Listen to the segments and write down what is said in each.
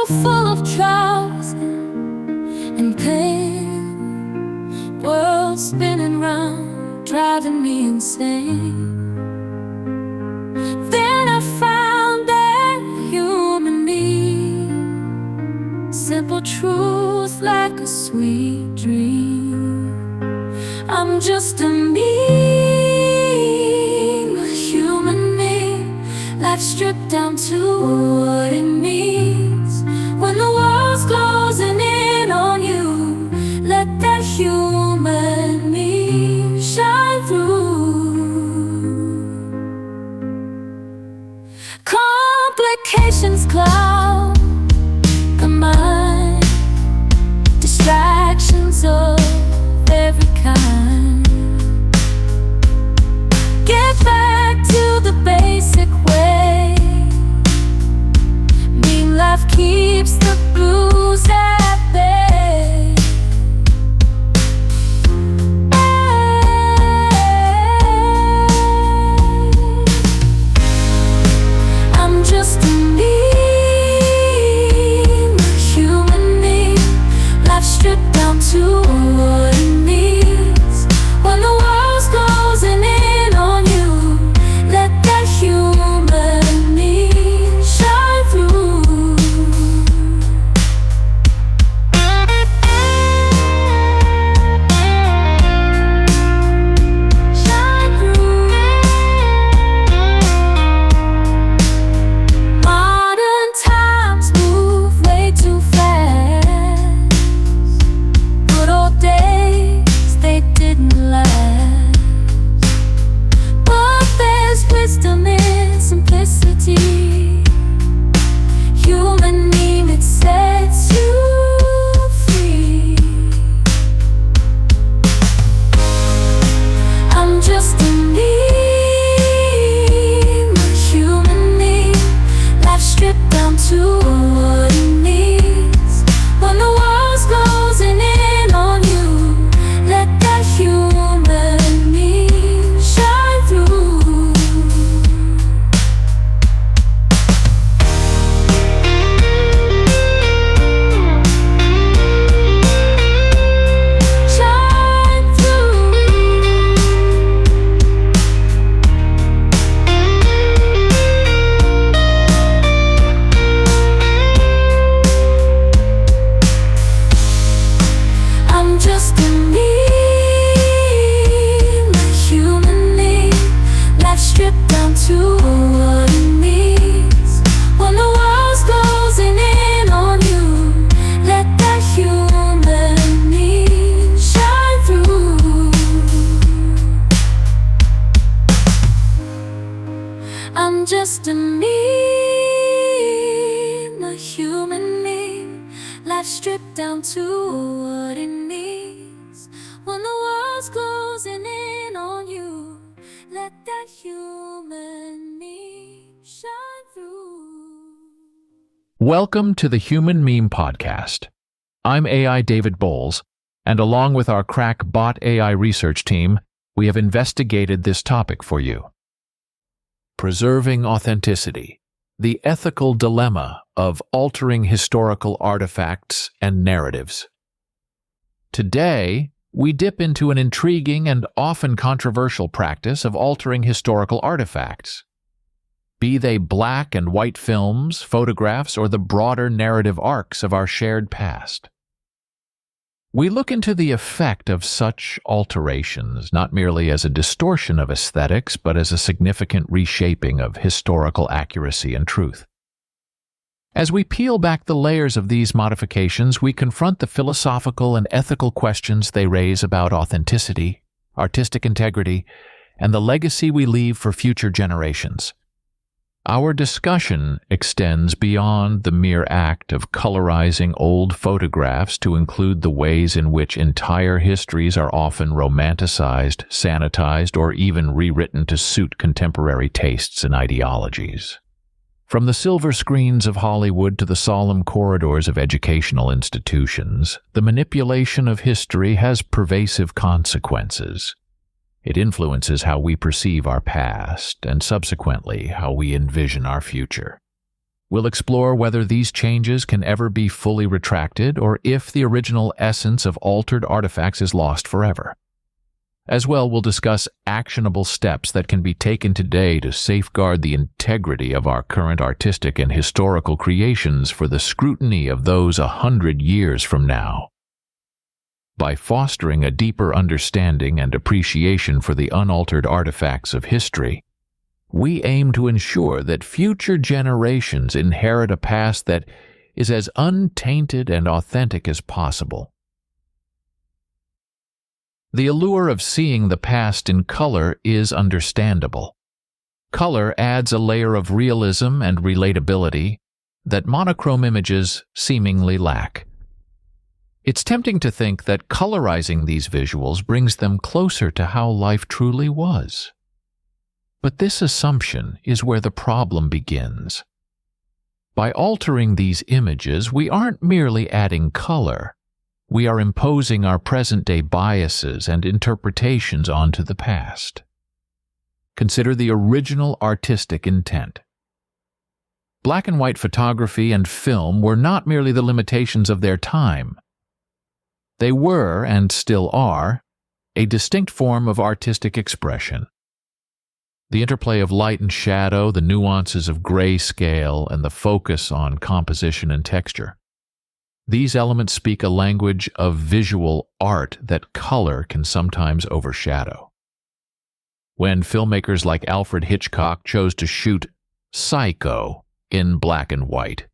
full of trials and pain, world spinning round, driving me insane. Then I found that human me, simple truth like a sweet dream. I'm just a mean human me, life stripped down to what it means. When the world's closing in on you, let that human me shine through. Complications cloud the mind, distractions of every kind. Get back to the basic way. Mean life keeps the blues at bay. I'm just a mean human me, life stripped down to what it means. When the world's closing in on you, let that human me shine through. Shine through. Modern times move way too fast. Good old days, they didn't last. But there's wisdom in simplicity. Human meme, it sets you free. I'm just a mean human me, life stripped down to what it means. When the world's closing in on you, let that human me shine through. Shine through. I'm just a mean human me, life stripped down to what it means. When the world's closing in on you, let that human me shine through. I'm just a mean human me, life stripped down to what it means. When the world's closing in on you, let that human me shine through. Welcome to the Human Meme Podcast. I'm AI David Bowles, and along with our crack bot AI research team, we have investigated this topic for you. Preserving authenticity, the ethical dilemma of altering historical artifacts and narratives. Today, we dip into an intriguing and often controversial practice of altering historical artifacts. Be they black and white films, photographs, or the broader narrative arcs of our shared past. We look into the effect of such alterations, not merely as a distortion of aesthetics, but as a significant reshaping of historical accuracy and truth. As we peel back the layers of these modifications, we confront the philosophical and ethical questions they raise about authenticity, artistic integrity, and the legacy we leave for future generations. Our discussion extends beyond the mere act of colorizing old photographs to include the ways in which entire histories are often romanticized, sanitized, or even rewritten to suit contemporary tastes and ideologies. From the silver screens of Hollywood to the solemn corridors of educational institutions, the manipulation of history has pervasive consequences. It influences how we perceive our past and subsequently how we envision our future. We'll explore whether these changes can ever be fully retracted or if the original essence of altered artifacts is lost forever. As well, we'll discuss actionable steps that can be taken today to safeguard the integrity of our current artistic and historical creations for the scrutiny of those 100 years from now. By fostering a deeper understanding and appreciation for the unaltered artifacts of history, we aim to ensure that future generations inherit a past that is as untainted and authentic as possible. The allure of seeing the past in color is understandable. Color adds a layer of realism and relatability that monochrome images seemingly lack. It's tempting to think that colorizing these visuals brings them closer to how life truly was. But this assumption is where the problem begins. By altering these images, we aren't merely adding color. We are imposing our present-day biases and interpretations onto the past. Consider the original artistic intent. Black and white photography and film were not merely the limitations of their time. They were, and still are, a distinct form of artistic expression. The interplay of light and shadow, the nuances of grayscale, and the focus on composition and texture. These elements speak a language of visual art that color can sometimes overshadow. When filmmakers like Alfred Hitchcock chose to shoot Psycho in black and white,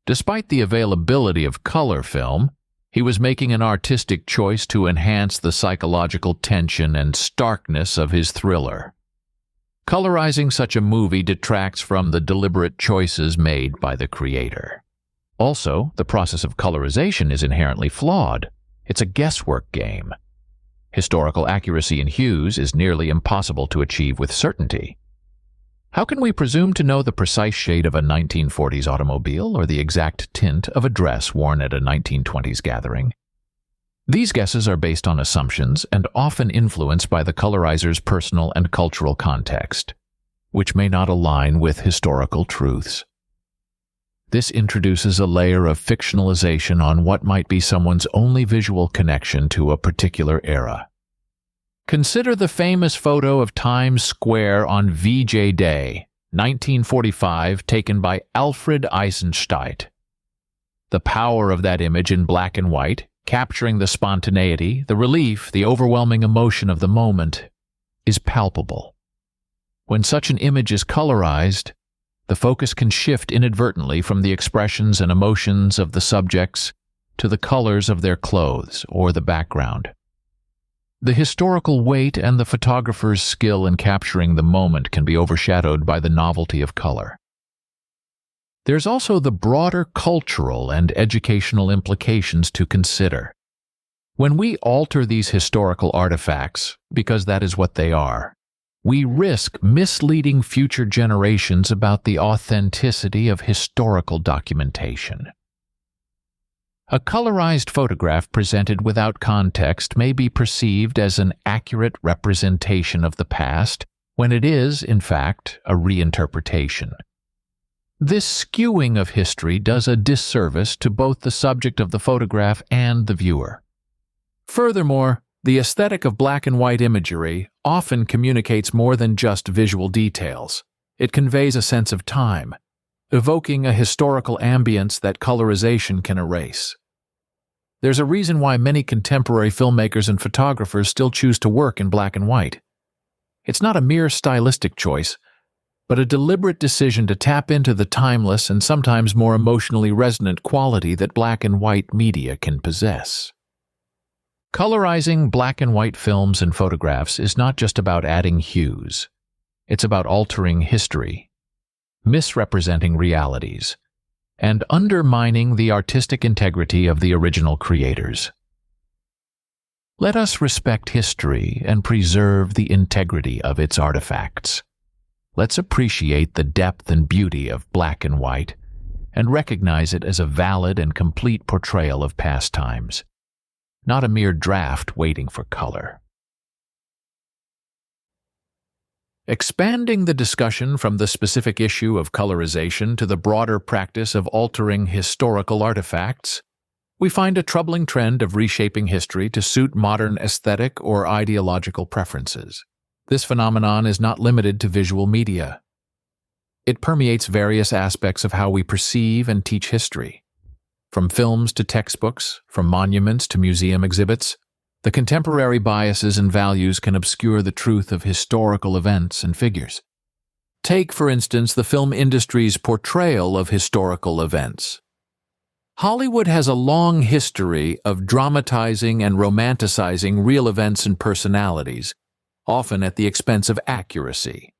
despite the availability of color film, he was making an artistic choice to enhance the psychological tension and starkness of his thriller. Colorizing such a movie detracts from the deliberate choices made by the creator. Also, the process of colorization is inherently flawed. It's a guesswork game. Historical accuracy in hues is nearly impossible to achieve with certainty. How can we presume to know the precise shade of a 1940s automobile or the exact tint of a dress worn at a 1920s gathering? These guesses are based on assumptions and often influenced by the colorizer's personal and cultural context, which may not align with historical truths. This introduces a layer of fictionalization on what might be someone's only visual connection to a particular era. Consider the famous photo of Times Square on VJ Day, 1945, taken by Alfred Eisenstadt. The power of that image in black and white, capturing the spontaneity, the relief, the overwhelming emotion of the moment, is palpable. When such an image is colorized, the focus can shift inadvertently from the expressions and emotions of the subjects to the colors of their clothes or the background. The historical weight and the photographer's skill in capturing the moment can be overshadowed by the novelty of color. There's also the broader cultural and educational implications to consider. When we alter these historical artifacts, because that is what they are, we risk misleading future generations about the authenticity of historical documentation. A colorized photograph presented without context may be perceived as an accurate representation of the past, when it is, in fact, a reinterpretation. This skewing of history does a disservice to both the subject of the photograph and the viewer. Furthermore, the aesthetic of black and white imagery often communicates more than just visual details. It conveys a sense of time, evoking a historical ambience that colorization can erase. There's a reason why many contemporary filmmakers and photographers still choose to work in black and white. It's not a mere stylistic choice, but a deliberate decision to tap into the timeless and sometimes more emotionally resonant quality that black and white media can possess. Colorizing black and white films and photographs is not just about adding hues. It's about altering history, misrepresenting realities, and undermining the artistic integrity of the original creators. Let us respect history and preserve the integrity of its artifacts. Let's appreciate the depth and beauty of black and white and recognize it as a valid and complete portrayal of past times, not a mere draft waiting for color. Expanding the discussion from the specific issue of colorization to the broader practice of altering historical artifacts, we find a troubling trend of reshaping history to suit modern aesthetic or ideological preferences. This phenomenon is not limited to visual media. It permeates various aspects of how we perceive and teach history. From films to textbooks, from monuments to museum exhibits, the contemporary biases and values can obscure the truth of historical events and figures. Take, for instance, the film industry's portrayal of historical events. Hollywood has a long history of dramatizing and romanticizing real events and personalities, often at the expense of accuracy.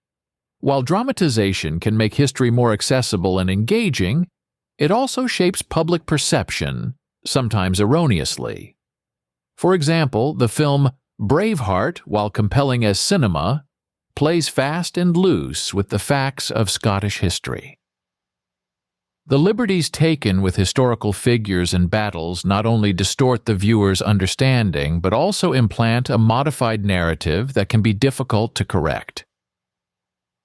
While dramatization can make history more accessible and engaging, it also shapes public perception, sometimes erroneously. For example, the film Braveheart, while compelling as cinema, plays fast and loose with the facts of Scottish history. The liberties taken with historical figures and battles not only distort the viewer's understanding, but also implant a modified narrative that can be difficult to correct.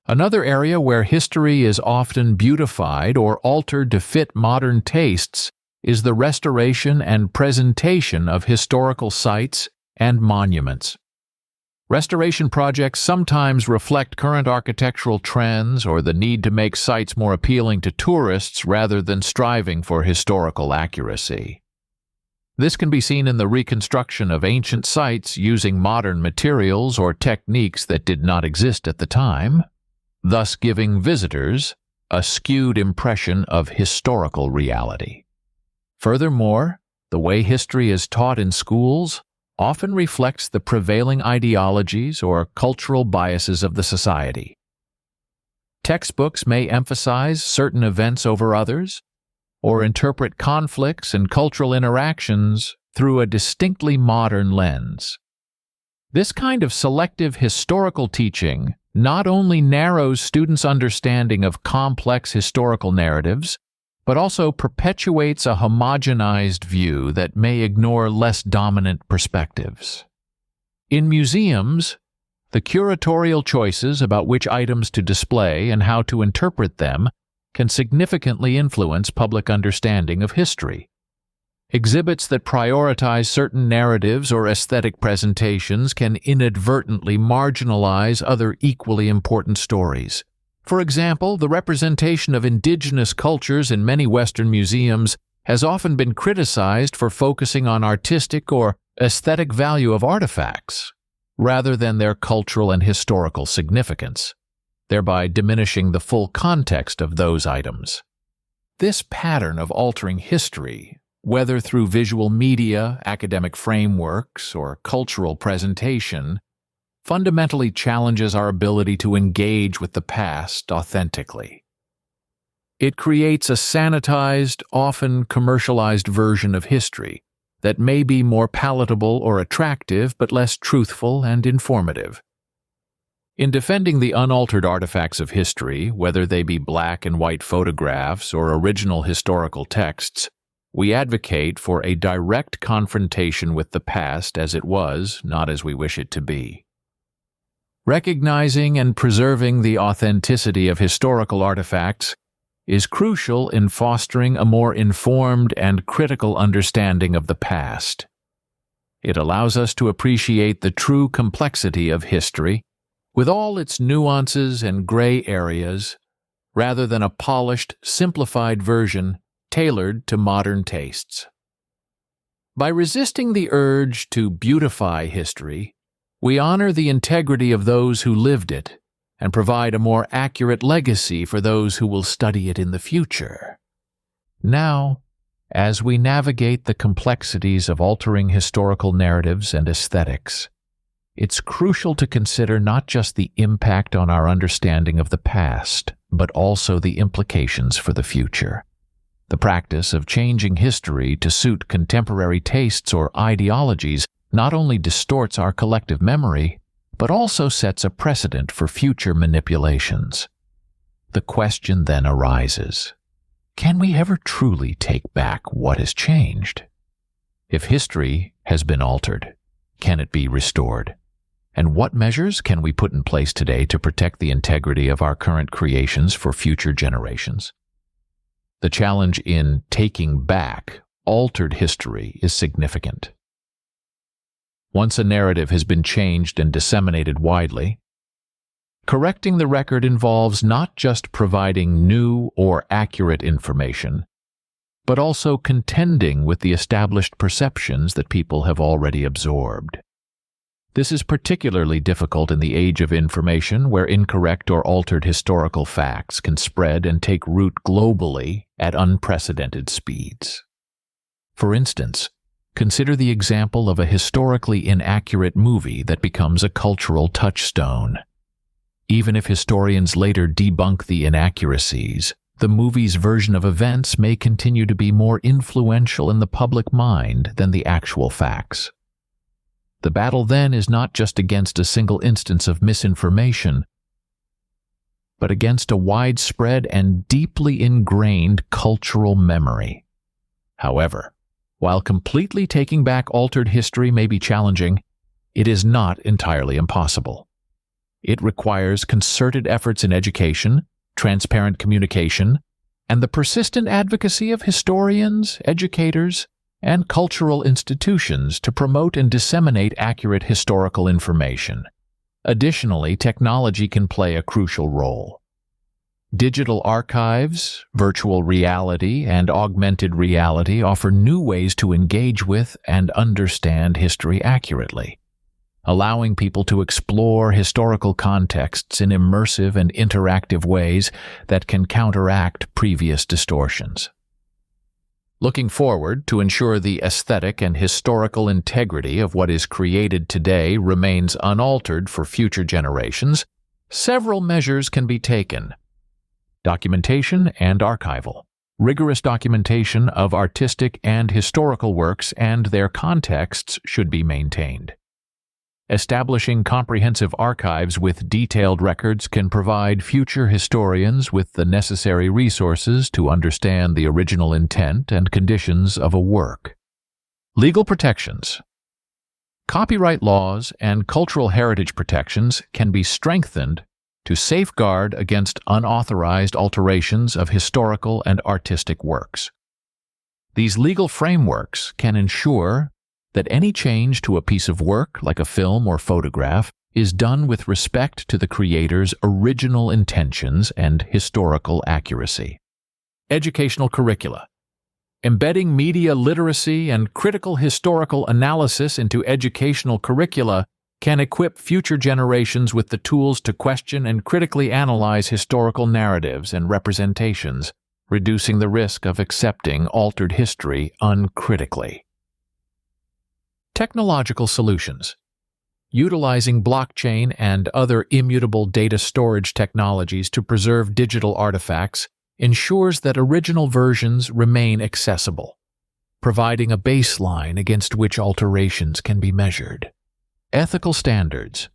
Another area where history is often beautified or altered to fit modern tastes is the restoration and presentation of historical sites and monuments. Restoration projects sometimes reflect current architectural trends or the need to make sites more appealing to tourists rather than striving for historical accuracy. This can be seen in the reconstruction of ancient sites using modern materials or techniques that did not exist at the time, thus giving visitors a skewed impression of historical reality. Furthermore, the way history is taught in schools often reflects the prevailing ideologies or cultural biases of the society. Textbooks may emphasize certain events over others, or interpret conflicts and cultural interactions through a distinctly modern lens. This kind of selective historical teaching not only narrows students' understanding of complex historical narratives, but also perpetuates a homogenized view that may ignore less dominant perspectives. In museums, the curatorial choices about which items to display and how to interpret them can significantly influence public understanding of history. Exhibits that prioritize certain narratives or aesthetic presentations can inadvertently marginalize other equally important stories. For example, the representation of indigenous cultures in many Western museums has often been criticized for focusing on artistic or aesthetic value of artifacts, rather than their cultural and historical significance, thereby diminishing the full context of those items. This pattern of altering history, whether through visual media, academic frameworks, or cultural presentation, fundamentally challenges our ability to engage with the past authentically. It creates a sanitized, often commercialized version of history that may be more palatable or attractive but less truthful and informative. In defending the unaltered artifacts of history, whether they be black and white photographs or original historical texts, we advocate for a direct confrontation with the past as it was, not as we wish it to be. Recognizing and preserving the authenticity of historical artifacts is crucial in fostering a more informed and critical understanding of the past. It allows us to appreciate the true complexity of history, with all its nuances and gray areas, rather than a polished, simplified version tailored to modern tastes. By resisting the urge to beautify history, we honor the integrity of those who lived it and provide a more accurate legacy for those who will study it in the future. Now, as we navigate the complexities of altering historical narratives and aesthetics, it's crucial to consider not just the impact on our understanding of the past, but also the implications for the future. The practice of changing history to suit contemporary tastes or ideologies not only distorts our collective memory, but also sets a precedent for future manipulations. The question then arises, can we ever truly take back what has changed? If history has been altered, can it be restored? And what measures can we put in place today to protect the integrity of our current creations for future generations? The challenge in taking back altered history is significant. Once a narrative has been changed and disseminated widely, correcting the record involves not just providing new or accurate information, but also contending with the established perceptions that people have already absorbed. This is particularly difficult in the age of information, where incorrect or altered historical facts can spread and take root globally at unprecedented speeds. For instance, consider the example of a historically inaccurate movie that becomes a cultural touchstone. Even if historians later debunk the inaccuracies, the movie's version of events may continue to be more influential in the public mind than the actual facts. The battle then is not just against a single instance of misinformation, but against a widespread and deeply ingrained cultural memory. However, while completely taking back altered history may be challenging, it is not entirely impossible. It requires concerted efforts in education, transparent communication, and the persistent advocacy of historians, educators, and cultural institutions to promote and disseminate accurate historical information. Additionally, technology can play a crucial role. Digital archives, virtual reality, and augmented reality offer new ways to engage with and understand history accurately, allowing people to explore historical contexts in immersive and interactive ways that can counteract previous distortions. Looking forward, to ensure the aesthetic and historical integrity of what is created today remains unaltered for future generations, several measures can be taken. Documentation and archival. Rigorous documentation of artistic and historical works and their contexts should be maintained. Establishing comprehensive archives with detailed records can provide future historians with the necessary resources to understand the original intent and conditions of a work. Legal protections. Copyright laws and cultural heritage protections can be strengthened to safeguard against unauthorized alterations of historical and artistic works. These legal frameworks can ensure that any change to a piece of work, like a film or photograph, is done with respect to the creator's original intentions and historical accuracy. Educational curricula. Embedding media literacy and critical historical analysis into educational curricula can equip future generations with the tools to question and critically analyze historical narratives and representations, reducing the risk of accepting altered history uncritically. Technological solutions. Utilizing blockchain and other immutable data storage technologies to preserve digital artifacts ensures that original versions remain accessible, providing a baseline against which alterations can be measured. Ethical standards.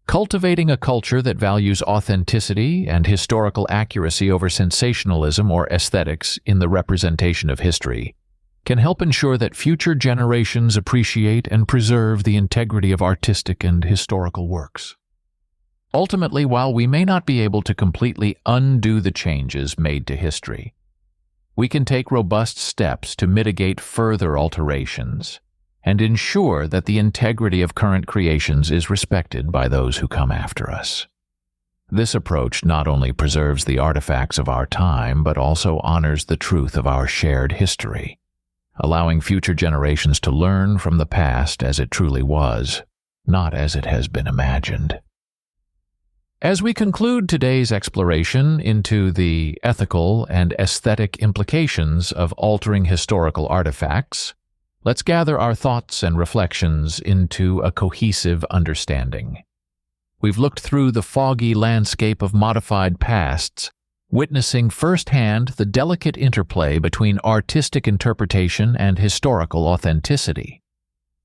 Cultivating a culture that values authenticity and historical accuracy over sensationalism or aesthetics in the representation of history can help ensure that future generations appreciate and preserve the integrity of artistic and historical works. Ultimately, while we may not be able to completely undo the changes made to history, we can take robust steps to mitigate further alterations and ensure that the integrity of current creations is respected by those who come after us. This approach not only preserves the artifacts of our time, but also honors the truth of our shared history, allowing future generations to learn from the past as it truly was, not as it has been imagined. As we conclude today's exploration into the ethical and aesthetic implications of altering historical artifacts, let's gather our thoughts and reflections into a cohesive understanding. We've looked through the foggy landscape of modified pasts, witnessing firsthand the delicate interplay between artistic interpretation and historical authenticity.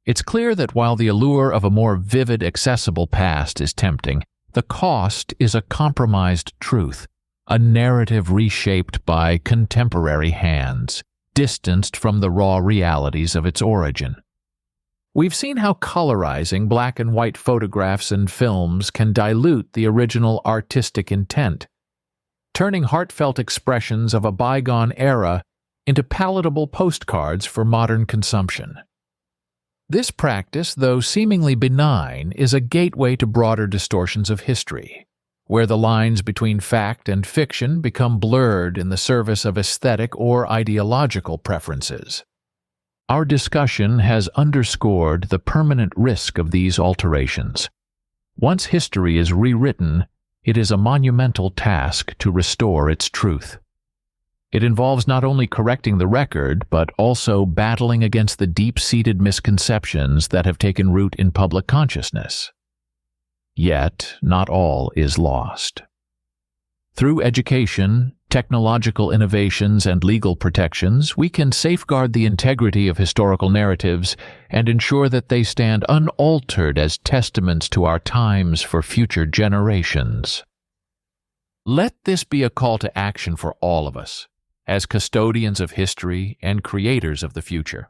It's clear that while the allure of a more vivid, accessible past is tempting, the cost is a compromised truth, a narrative reshaped by contemporary hands, distanced from the raw realities of its origin. We've seen how colorizing black and white photographs and films can dilute the original artistic intent, turning heartfelt expressions of a bygone era into palatable postcards for modern consumption. This practice, though seemingly benign, is a gateway to broader distortions of history, where the lines between fact and fiction become blurred in the service of aesthetic or ideological preferences. Our discussion has underscored the permanent risk of these alterations. Once history is rewritten, it is a monumental task to restore its truth. It involves not only correcting the record, but also battling against the deep-seated misconceptions that have taken root in public consciousness. Yet, not all is lost. Through education, technological innovations, and legal protections, we can safeguard the integrity of historical narratives and ensure that they stand unaltered as testaments to our times for future generations. Let this be a call to action for all of us, as custodians of history and creators of the future.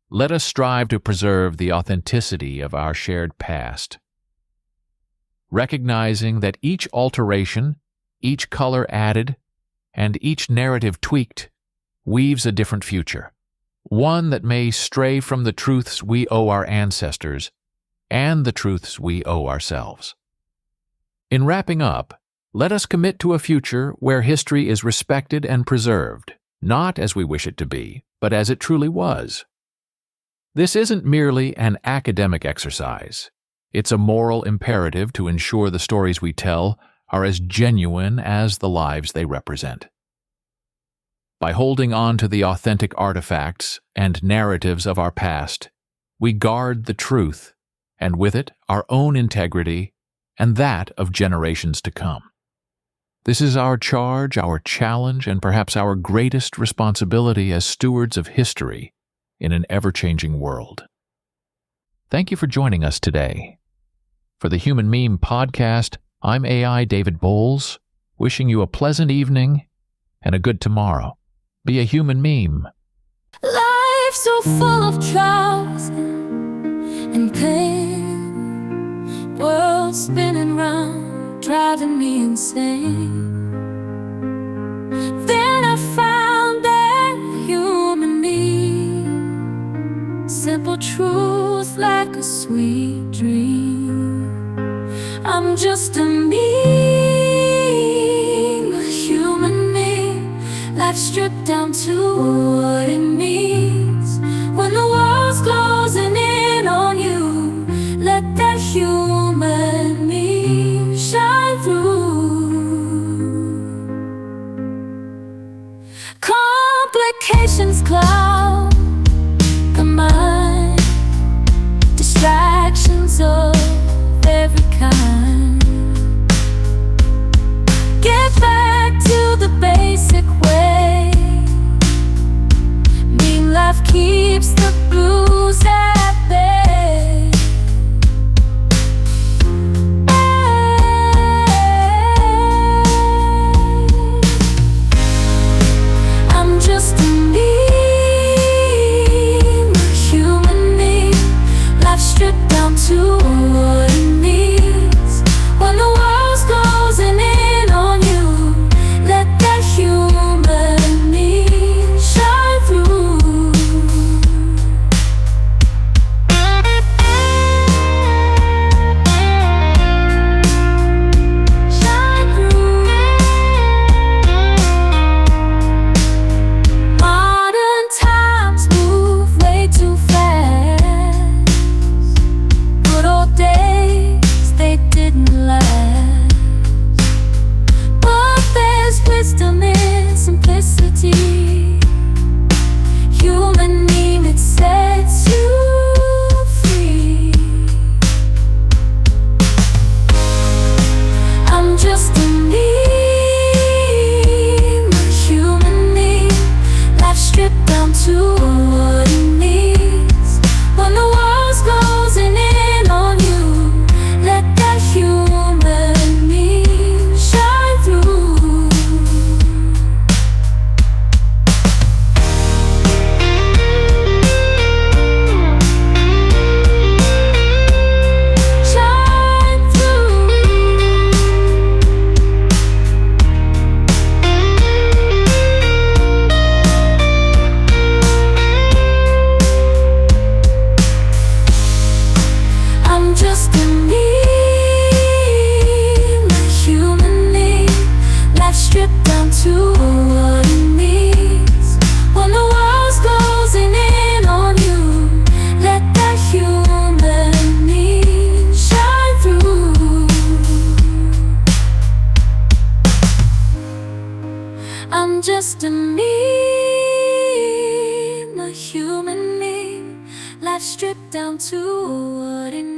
Let us strive to preserve the authenticity of our shared past, recognizing that each alteration, each color added, and each narrative tweaked weaves a different future, one that may stray from the truths we owe our ancestors and the truths we owe ourselves. In wrapping up, let us commit to a future where history is respected and preserved, not as we wish it to be, but as it truly was. This isn't merely an academic exercise. It's a moral imperative to ensure the stories we tell are as genuine as the lives they represent. By holding on to the authentic artifacts and narratives of our past, we guard the truth, and with it, our own integrity and that of generations to come. This is our charge, our challenge, and perhaps our greatest responsibility as stewards of history in an ever-changing world. Thank you for joining us today. For the Human Meme Podcast, I'm AI David Bowles, wishing you a pleasant evening and a good tomorrow. Be a human meme. Life so full of trials and pain, world spinning round, driving me insane. Then I found that human me, simple truth like a sweet dream. I'm just a meme, human meme, life stripped down to what it means. When the world's closing in on you, let that human meme shine through. Complications cloud the mind, distractions of every kind. Get back to the basic way. Mean life keeps the blues at bay. I'm just a meme, stripped down to what it means. When the world's closing in on you, let that human need shine through. I'm just a human me, life stripped down to what it